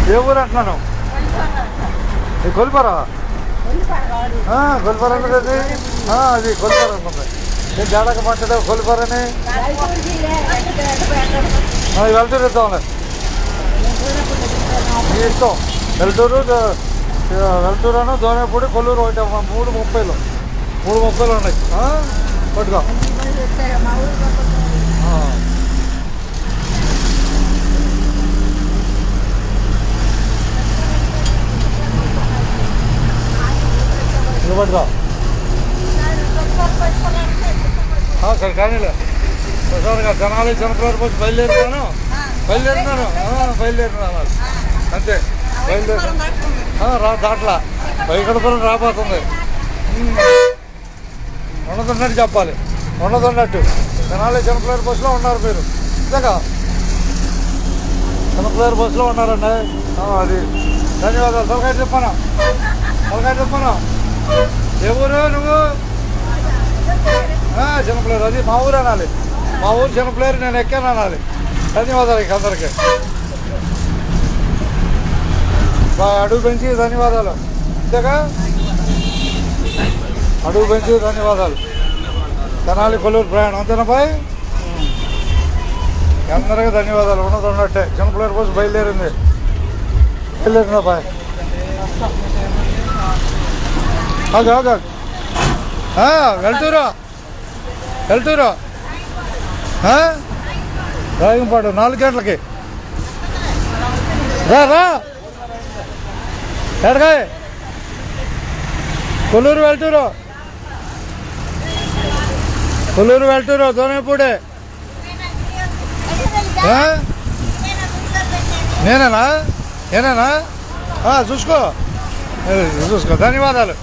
ఏ ఊరు అంటున్నాను? కొలిపారా? కొలిపార అది కొలిపార అనుకుంది. నేను జాడక మాట్లాడే కొలిపారని వెళ్తూరు ఇద్దాంలే, మీ ఇష్టం. వెళ్తూరును దోనేపూడి కొల్లూరు ఒకటి 3:30 ఉన్నాయి. పట్టుకో. పట్టుకో సరే కానీలే. ప్రసాదంగా జనాలు జనపరారు పోసి బయలుదేరుతున్నాను అంతే. బయలుదేరు దాంట్లో వైకుంఠపురం రాబోతుంది. ఉన్నదన్నట్టు చెప్పాలి, ఉన్నదన్నట్టు. జనాలే జనపరారు బస్సులో ఉన్నారు మీరు. ఇంతగా జనపరారు బస్సులో ఉన్నారండి. అది ధన్యవాదాలు. తలకాయ చెప్పాను. ఏ ఊరు నువ్వు? చిన్నపిల్లారు. అది మా ఊరు అనాలి. మా ఊరు చిన్నపిల్లారు, నేను ఎక్కాను అనాలి. ధన్యవాదాలు ఇక అందరికీ. అడుగు పెంచి ధన్యవాదాలు. అంతేగా, అడుగు పెంచి ధన్యవాదాలు. తెనాలి కొల్లూరు ప్రయాణం అంతేనా బాయ్? అందరికీ ధన్యవాదాలు. ఉన్నది ఉన్నట్టే. చిన్నపిల్లారు కోసం బయలుదేరిందా బాయ్? వెళ్తూరు రాయంపాడు 4 గంటలకి రా. ఎడకాయ కొల్లూరు వెళ్తూరు దోనేపూడే. నేనేనా చూసుకో. ధన్యవాదాలు.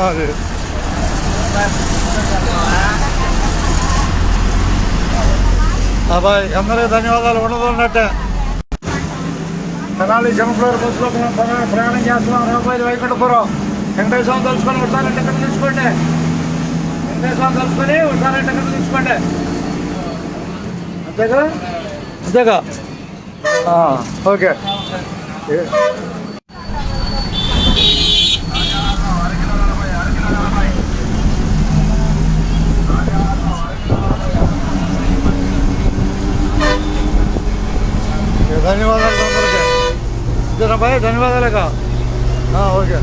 అది అబ్బాయి అందరికీ ధన్యవాదాలు. ఉన్నట్టే. తెనాలి జనపరారు బస్సులో ప్రయాణం చేస్తున్నాం. రాబోయేది వైకుంఠపురం. వెంకటేశ్వరం తలుచుకొని ఒకసారి టికెట్ తీసుకోండి. అంతేగా ఓకే. ధన్యవాదాలు అందరికీ. ధన్యవాదాలేగా. ఓకే.